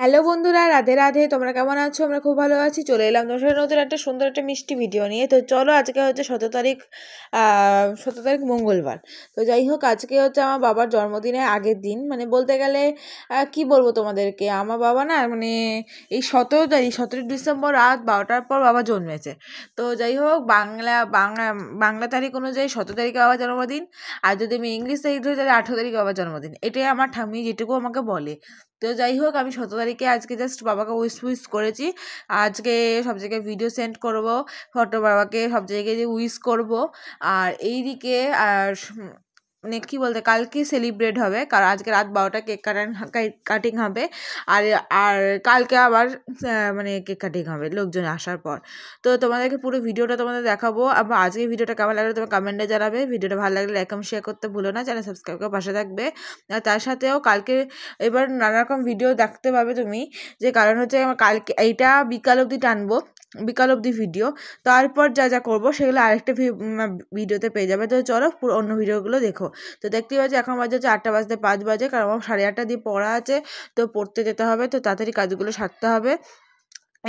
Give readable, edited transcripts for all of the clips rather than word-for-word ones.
Hello বন্ধুরা, রাধে রাধে। তোমরা কেমন আছো? আমরা খুব ভালো আছি। চলে এলাম তোমার সাথে নতুন একটা সুন্দর একটা মিষ্টি ভিডিও নিয়ে। তো চলো, আজকে হচ্ছে 17 তারিখ, 17 তারিখ মঙ্গলবার। তো যাই হোক, আজকে হচ্ছে আমার বাবার জন্মদিনের আগের দিন। মানে বলতে গেলে কি বলবো তোমাদেরকে, আমার বাবা না মানে এই 17 ডিসেম্বর রাত 12টার পর বাবা জন্মেছে। তো যাই হোক, বাংলা তারিখ অনুযায়ী 17 তারিখে বাবার জন্মদিন। আর যদি আমি ইংলিশ তারিখ ধরি তাহলে 18 তারিখে বাবার জন্মদিন। এটাই আমার ঠাম্মি যেটুকু আমাকে বলে। তো যাই হোক, আমি 17 তারিখে আজকে জাস্ট বাবাকে উইশ করেছি। আজকে সব জায়গায় ভিডিও সেন্ড করব, ফটো বাবাকে সব জায়গায় যে উইশ করব। আর এইদিকে আর মানে কী বলতে, কালকে সেলিব্রেট হবে, কারণ আজকে রাত 12টা কেক কাটিং হবে। আর আর কালকে আবার মানে কেক কাটিং হবে লোকজন আসার পর। তো তোমাদেরকে পুরো ভিডিওটা তোমাদের দেখাবো। আবার আজকে ভিডিওটা কেমন লাগলো তোমার কমেন্টে জানাবে। ভিডিওটা ভালো লাগলে লাইক শেয়ার করতে ভুলো না, চ্যানেল সাবস্ক্রাইব করে পাশে থাকবে। আর তার সাথেও কালকে এবার নানা রকম ভিডিও দেখতে পাবে তুমি, যে কারণ হচ্ছে আমার কালকে এইটা বিকাল অবধি টানবো, বিকাল অবধি ভিডিও। তারপর যা যা করবো সেগুলো আরেকটা ভিডিওতে পেয়ে যাবে। তো চলো পুরো অন্য ভিডিওগুলো দেখো। তো দেখতেই পাচ্ছি এখন বাজে হচ্ছে 8:05 কারণ আমার 8:30 দিয়ে পড়া আছে। তো পড়তে যেতে হবে, তো তাড়াতাড়ি কাজগুলো সারতে হবে।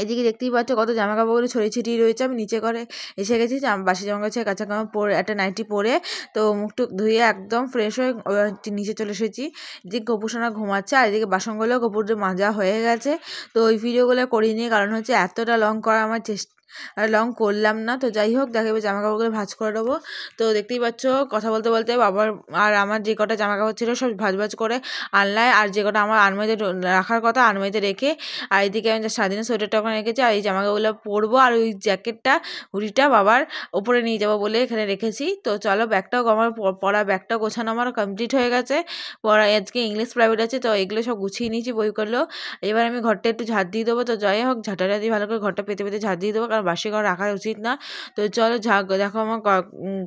এদিকে দেখতেই পাচ্ছ কত জামা কাপড়গুলো ছড়িয়ে ছিটিয়ে রয়েছে। আমি নিচে করে এসে গেছি, বাসি জামা কাছে কাঁচা কাপড় পরে একটা নাইটি পরে, তো মুখ টুক ধুয়ে একদম ফ্রেশ হয়ে নিচে চলে এসেছি। এদিকে গোপুসোনা ঘুমাচ্ছে, আর এদিকে বাসনগুলো গোপুর মাজা হয়ে গেছে। তো ওই ভিডিওগুলো করিনি, কারণ হচ্ছে এতটা লং করা আমার লং করলাম না। তো যাই হোক, দেখা যাবে জামা কাপড়গুলো ভাঁজ করে দেবো। তো দেখতেই পাচ্ছ কথা বলতে বলতে বাবার আর আমার যে কটা জামা কাপড় ছিল সব ভাঁজ করে আনলায়, আর যে কটা আমার আলমারিতে রাখার কথা আলমারিতে রেখে, আর এইদিকে আমি স্বাধীন সোয়েটারটা ওখানে রেখেছি, আর এই জামাকাপড়গুলো পরবো, আর ওই জ্যাকেটটা হুডিটা বাবার ওপরে নিয়ে যাবো বলে এখানে রেখেছি। তো চলো, ব্যাগটাও আমার পড়া ব্যাগটাও গোছানো আমার কমপ্লিট হয়ে গেছে। পড়া আজকে ইংলিশ প্রাইভেট আছে, তো এগুলো সব গুছিয়ে নিয়েছি বইগুলো। এবার আমি ঘরটা একটু ঝাড় দিয়ে দেবো। তো যাই হোক, ঝাঁটাটা দিয়ে ভালো করে ঘরটা পেতে পেতে ঝাড় দিয়ে দেবো, কারণ বাসি ঘর রাখা উচিত না। তো চলো দেখো আমার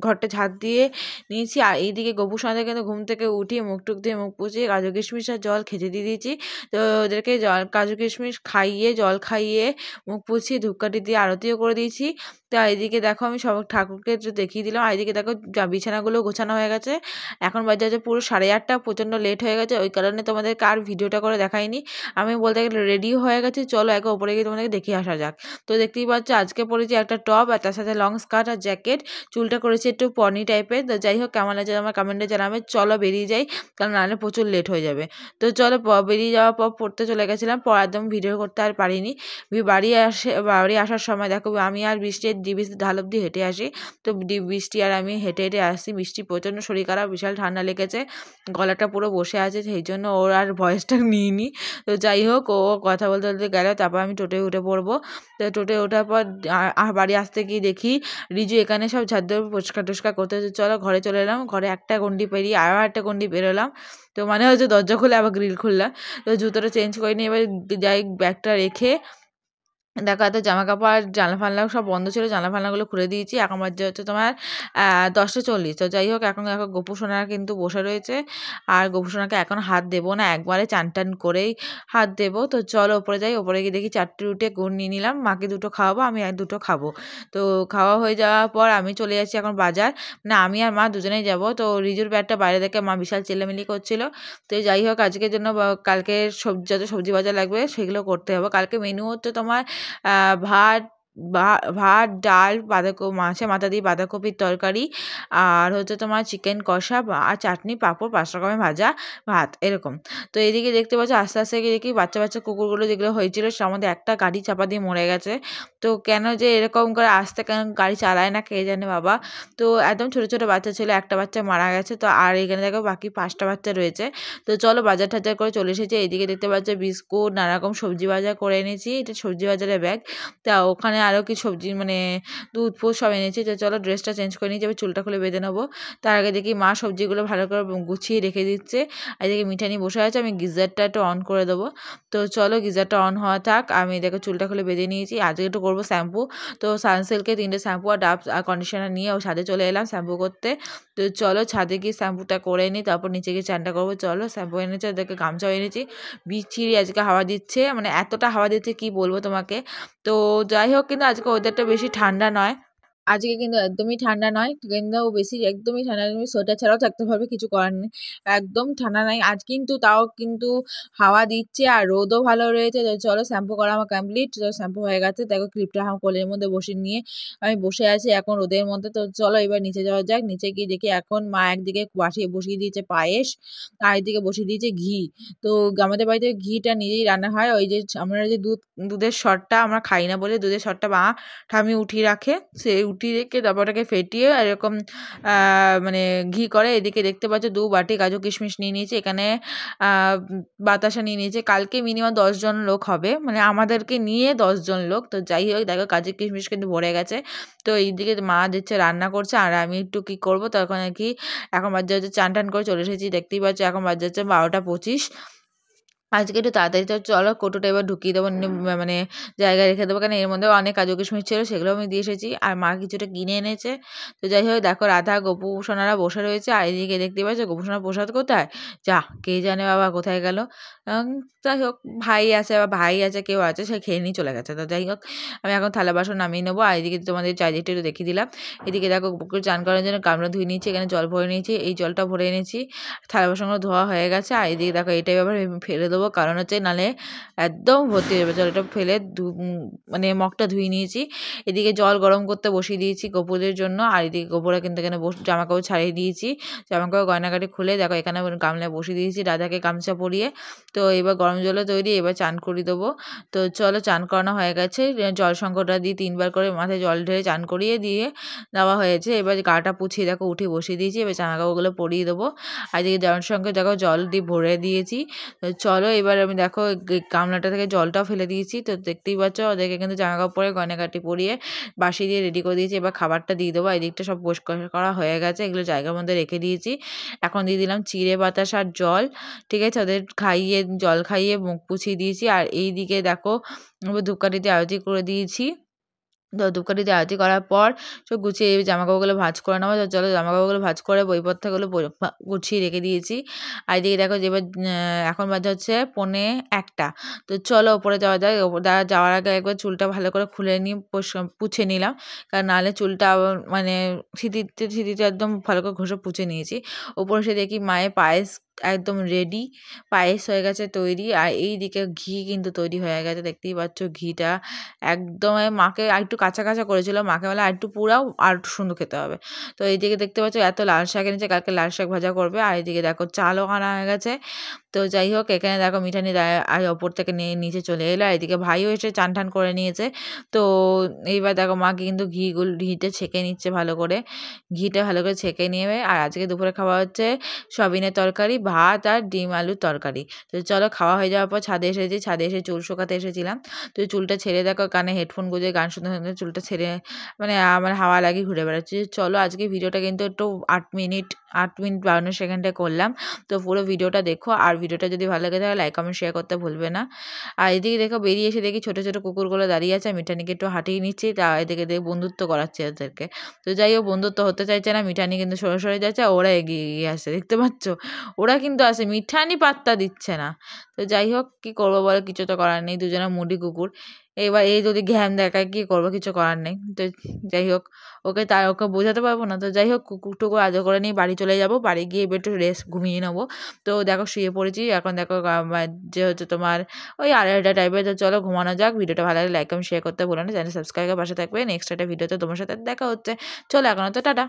ঘরটা ঝাড় দিয়ে নিয়েছি। আর এইদিকে গোপুর সঙ্গে কিন্তু ঘুম থেকে উঠিয়ে মুখ টুক দিয়ে মুখ পুছিয়ে কাজু কিশমিশ আর জল খেতে দিয়ে দিয়েছি। তো ওদেরকে কাজু কিশমিশ খাইয়ে, জল খাইয়ে, মুখ পুছিয়ে, ধূপকাঠি দিয়ে আরতিও করে দিয়েছি। তো এইদিকে দেখো আমি সব ঠাকুরকে একটু দেখিয়ে দিলাম। আর এইদিকে দেখো বিছানাগুলো গোছানো হয়ে গেছে। এখন বাজে হচ্ছে পুরো 8:30, প্রচণ্ড লেট হয়ে গেছে, ওই কারণে তোমাদেরকে আর ভিডিওটা করে দেখাইনি। আমি বলতে গেলে রেডিও হয়ে গেছি, চলো একে ওপরে গিয়ে তোমাদেরকে দেখিয়ে আসা যাক। তো দেখতেই পাচ্ছ আজকে পরেছি একটা টপ, আর তার সাথে লং স্কার্ট আর জ্যাকেট। চুলটা করেছি একটু পনি টাইপের। তো যাই হোক, কেমন লাগছে আমার কমেন্টে জানাবে। চলো বেরিয়ে যাই, কারণ নাহলে প্রচুর লেট হয়ে যাবে। তো চলো, বেরিয়ে যাওয়ার পর পড়তে চলে গেছিলাম, পর একদম ভিডিও করতে আর পারিনি। বাড়ি আসার সময় দেখো আমি আর বৃষ্টির ঢাল অব্দি হেঁটে আসি। তো বৃষ্টি আর আমি হেঁটে হেঁটে আসি। বৃষ্টি প্রচণ্ড শরীর খারাপ, বিশাল ঠান্ডা লেগেছে, গলাটা পুরো বসে আছে, সেই জন্য ওর আর ভয়েসটা নিইনি। তো যাই হোক, ও কথা বলতে বলতে গেল, তারপর আমি টোটোয় উঠে পড়বো। তো টোটোয় ওঠার পর বাড়ি আসতে গিয়ে দেখি রিজু এখানে সব ঝাড় দিয়ে পরিষ্কার টস্কার করতে। চলো ঘরে চলে এলাম। ঘরে একটা গন্ডি পেরিয়ে আরও একটা গন্ডি বেরোলাম। তো মানে হচ্ছে দরজা খুলে আবার গ্রিল খুললাম। তো জুতোটা চেঞ্জ করে নিয়ে এবার যাই, ব্যাগটা রেখে দেখো এত জামা কাপড় আর জানলা ফানলা সব বন্ধ ছিল, জানলা ফানলাগুলো খুলে দিয়েছি। এখন বাজে হচ্ছে তোমার 10:40। তো যাই হোক, এখন দেখো গোপু সোনা কিন্তু বসে রয়েছে, আর গোপু সোনাকে এখন হাত দেবো না, একবারে চান টান করেই হাত দেবো। তো চলো ওপরে যাই, ওপরে গিয়ে দেখি 4টে রুটি গুড় নিয়ে নিলাম। মাকে 2টো খাওয়াবো, আমি 2টো খাবো। তো খাওয়া হয়ে যাওয়ার পর আমি চলে যাচ্ছি এখন বাজার। মানে আমি আর মা দুজনেই যাব। তো রিজুর ব্যাগটা বাইরে থেকে মা বিশাল চেল্লামিলি করছিল। তো যাই হোক, আজকের জন্য কালকে যত সবজি বাজার লাগবে সেগুলো করতে হবে। কালকে মেনু হচ্ছে তোমার ভাত, ভাত, ডাল, মাছের মাথা দিয়ে বাঁধাকপির তরকারি, আর হচ্ছে তোমার চিকেন কষা, আর চাটনি, পাঁপড়, 5 রকমের ভাজা, ভাত, এরকম। তো এদিকে দেখতে পাচ্ছ আস্তে আস্তে গিয়ে দেখি বাচ্চা বাচ্চা কুকুরগুলো যেগুলো হয়েছিল তার মধ্যে একটা গাড়ি চাপা দিয়ে মরে গেছে। তো কেন যে এরকম করে আস্তে কেন গাড়ি চালায় না কে জানে বাবা। তো একদম ছোটো ছোটো বাচ্চা ছিল, একটা বাচ্চা মারা গেছে। তো আর এখানে দেখো বাকি 5টা বাচ্চা রয়েছে। তো চলো বাজার টাজার করে চলে এসেছি। এইদিকে দেখতে পাচ্ছ বিস্কুট, নানা রকম সবজি বাজার করে এনেছি। এটা সবজি বাজারের ব্যাগ। তা ওখানে আরও কি সবজি মানে দুধ ফুধ সব এনেছি। তো চলো ড্রেসটা চেঞ্জ করে নিয়ে যাবে, চুলটা খুলে বেঁধে নেবো। তার আগে দেখি মা সবজিগুলো ভালো করে গুছিয়ে রেখে দিচ্ছে। আর এদিকে মিঠানি বসে আছে, আমি গিজারটা একটু অন করে দেবো। তো চলো গিজারটা অন হওয়া থাক, আমি দেখো চুলটা খুলে বেঁধে নিয়েছি। আজকে একটু করবো শ্যাম্পু। তো সানসিল্কের 3টে শ্যাম্পু আর ডাব আর কন্ডিশনার নিয়ে ও ছাদে চলে এলাম শ্যাম্পু করতে। তো চলো ছাদে গিয়ে শ্যাম্পুটা করে নিই, তারপর নিচে গিয়ে চানটা করবো। চলো শ্যাম্পু এনেছি, ওদেরকে গামছাও এনেছি। বিচ্ছিরি আজকে হাওয়া দিচ্ছে, মানে এতটা হাওয়া দিচ্ছে কি বলবো তোমাকে। তো যাই হোক, কিন্তু আজকে ওয়েদারটা বেশি ঠান্ডা নয়। আজকে কিন্তু একদমই ঠান্ডা নয়, কিন্তু বেশি একদমই ঠান্ডা নয়, সোয়েটার ছাড়াও থাকতে পারবে, কিছু করার নেই। একদম ঠান্ডা নাই আজ, কিন্তু তাও কিন্তু হাওয়া দিচ্ছে আর রোদও ভালো রয়েছে। তো চলো, শ্যাম্পু করা আমার কমপ্লিট, তো শ্যাম্পু হয়ে গেছে। দেখো ক্লিপটা আমার কোলের মধ্যে বসে নিয়ে আমি বসে আছি এখন রোদের মধ্যে। তো চলো এবার নিচে যাওয়া যাক। নিচে গিয়ে দেখি এখন মা একদিকে বসিয়ে দিয়েছে পায়েস, আর একদিকে বসিয়ে দিয়েছে ঘি। তো আমাদের বাড়িতে ঘিটা নিজেই রান্না হয়। ওই যে আমরা যে দুধের সরটা আমরা খাই না বলে দুধের সরটা মা ঠাম্মি উঠিয়ে রাখে, সে উঠিয়ে রেখে তারপর ওটাকে ফেটিয়ে এরকম মানে ঘি করে। এদিকে দেখতে পাচ্ছ 2 বাটি কাজু কিশমিশ নিয়ে নিয়েছি, এখানে বাতাসা নিয়ে নিয়েছি। কালকে মিনিমাম 10 জন লোক হবে, মানে আমাদেরকে নিয়ে 10 জন লোক। তো যাই হোক, দেখো কাজু কিশমিশ কিন্তু ভরে গেছে। তো এইদিকে মা দিচ্ছে রান্না করছে, আর আমি একটু কি করবো তখন আর কি, এখন বাজে হচ্ছে চান টান করে চলে এসেছি। দেখতেই পাচ্ছ এখন বাজে হচ্ছে 12টা 25। আজকে একটু তাড়াতাড়ি তো চলো কৌটোটা এবার ঢুকিয়ে দেবো, মানে জায়গায় রেখে দেবো, কারণ এর মধ্যে অনেক কাজু কিশমিশ ছিল, সেগুলো আমি দিয়ে এসেছি। আর মা কিছুটা কিনে এনেছে। তো যাই হোক, দেখো রাধা গোপু সোনারা বসে রয়েছে, আর এদিকে দেখতে পাচ্ছ গোপু সোনার প্রসাদ কোথায়, যা কে জানে বাবা কোথায় গেল। যাই হোক, ভাই আছে কেউ আছে, সে খেয়ে নিয়ে চলে গেছে। তো যাই হোক, আমি এখন থালা বাসন নামিয়ে নেবো। আর এদিকে তোমাদের চারিদিকটা একটু দেখিয়ে দিলাম। এদিকে দেখো পুকুর চান করার জন্য গামলা ধুয়ে নিয়েছি, এখানে জল ভরে নিয়েছি, এই জলটা ভরে এনেছি। থালা বাসনগুলো ধোয়া হয়ে গেছে। আর এদিকে দেখো এটাই আবার ফেলে দেবো, কারণ হচ্ছে নাহলে একদম ভর্তি হয়ে যাবে। জলটা ফেলে মানে মগটা ধুয়ে নিয়েছি। এদিকে জল গরম করতে বসিয়ে দিয়েছি গোপুরের জন্য। আর এদিকে গোপুরা কিন্তু এখানে জামা কাপড় ছাড়িয়ে দিয়েছি, জামা কাপড় গয়নাগাটি খুলে দেখো এখানে গামলায় বসিয়ে দিয়েছি রাধাকে গামছা পরিয়ে। তো এবার গরম জলে তৈরি, এবার চান করিয়ে দেবো। তো চলো, চান করানো হয়ে গেছে। জল সংকটটা দিয়ে 3বার করে মাথায় জল ঢেলে চান করিয়ে দিয়ে দেওয়া হয়েছে। এবার গাটা পুছিয়ে দেখো উঠে বসিয়ে দিয়েছি, এবার জামা কাপড়গুলো পরিয়ে দেবো। আর এদিকে দেওয়ার সঙ্গে দেখো জল দিয়ে ভরে দিয়েছি। তো চলো এবার আমি দেখো গামলাটা থেকে জলটাও ফেলে দিয়েছি। তো দেখতেই পাচ্ছ ওদেরকে কিন্তু জামা কাপড় পরে গয়নাগাটি পরিয়ে বাসি দিয়ে রেডি করে দিয়েছি। এবার খাবারটা দিয়ে দেবো। এদিকটা সব পরিষ্কার করা হয়ে গেছে, এগুলো জায়গার মধ্যে রেখে দিয়েছি। এখন দিয়ে দিলাম চিড়ে বাতাস আর জল, ঠিক আছে, ওদের খাইয়ে জল খাইয়ে মুখ পুছিয়ে দিয়েছি। আর এই দিকে দেখো ধূপকাঠিতে আরতি করে দিয়েছি। তো ধূপকাঠিতে আরতি করার পর সব গুছিয়ে জামাকাপড়গুলো ভাঁজ করে নেবো। তো চলো জামাকাপড়গুলো ভাঁজ করে বইপত্রগুলো গুছিয়ে রেখে দিয়েছি। আর এদিকে দেখো যে এবার এখন বাজে হচ্ছে 1:45। তো চলো ওপরে যাওয়া যায়। যাওয়ার আগে একবার চুলটা ভালো করে খুলে নিয়ে পুছে নিলাম, কারণ নাহলে চুলটা মানে সিঁথিতে সিঁথিতে একদম ভালো করে ঘষে পুছে নিয়েছি। ওপরে এসে দেখি মায়ের পায়েস একদম রেডি, পায়েস হয়ে গেছে তৈরি। আর এই দিকে ঘি কিন্তু তৈরি হয়ে গেছে, দেখতেই পাচ্ছ ঘিটা একদম। মাকে আরেকটু কাঁচা কাঁচা করেছিল, মাকে বলে আরেকটু পুরাও, আর একটু সুন্দর খেতে হবে। তো এইদিকে দেখতে পাচ্ছ এত লাল শাক এনেছে, কালকে লাল শাক ভাজা করবে। আর এদিকে দেখো চালও আনা হয়ে গেছে। তো যাই হোক, এখানে দেখো মিঠানি আর ওপর থেকে নিয়ে নিচে চলে এলো। আর এদিকে ভাইও এসে চান টান করে নিয়েছে। তো এইবার দেখো মাকে কিন্তু ঘিতে ছেঁকে নিচ্ছে ভালো করে, ঘিটা ভালো করে ছেঁকে নেবে। আর আজকে দুপুরে খাওয়া হচ্ছে সয়াবিনের তরকারি, ভাত আর ডিম আলুর তরকারি। তো চলো খাওয়া হয়ে যাওয়ার পর ছাদে এসেছি, ছাদে এসে চুল শুকাতে এসেছিলাম। তো চুলটা ছেড়ে দেখো কানে হেডফোন গুঁজে গান শুনতে শুনতে চুলটা ছেড়ে মানে আমার হাওয়া লাগিয়ে ঘুরে বেড়াচ্ছি। চলো আজকে ভিডিওটা কিন্তু একটু 8 মিনিট 52 সেকেন্ডে করলাম। তো পুরো ভিডিওটা দেখো, আর ভিডিওটা যদি ভালো লাগে তাহলে লাইক কমেন্ট শেয়ার করতে ভুলবে না। আর এদিকে দেখো বেরিয়ে এসে দেখি ছোটো ছোটো কুকুরগুলো দাঁড়িয়ে আছে, মিঠানিকে একটু হাঁটিয়ে নিচ্ছি। তা এদিকে দেখে বন্ধুত্ব করাচ্ছে ওদেরকে। তো যাই হোক, বন্ধুত্ব হতে চাইছে না, মিঠানি কিন্তু সরে সরে যাচ্ছে, ওরা এগিয়ে এগিয়ে আসছে, দেখতে পাচ্ছ, ওরা কিন্তু আসে, মিঠানি পাত্তা দিচ্ছে না। তো যাই হোক, কি করবো বলো, কিছু তো করার নেই, দুজনে মুডি কুকুর। এবার এই যদি ঘ্যান দেখায় কি করবো, কিছু করার নেই। তো যাই হোক, ওকে বোঝাতে পারবো না। তো যাই হোক, কুকুর টুকুর আদর করে নিয়ে বাড়ি চলে যাব, বাড়ি গিয়ে এবার একটু রেস্ট ঘুমিয়ে নেবো। তো দেখো শুয়ে পড়েছি এখন, দেখো যে হচ্ছে তোমার ওই 2:30 টাইপের। তো চলো ঘুমানো যাক। ভিডিওটা ভালো লাগলে লাইক কমেন্ট শেয়ার করতে ভুলো না, চ্যানেল সাবস্ক্রাইব করে পাশে থাকবে। নেক্সট একটা ভিডিওতে তোমার সাথে দেখা হচ্ছে। চলো এখন তো টাটা।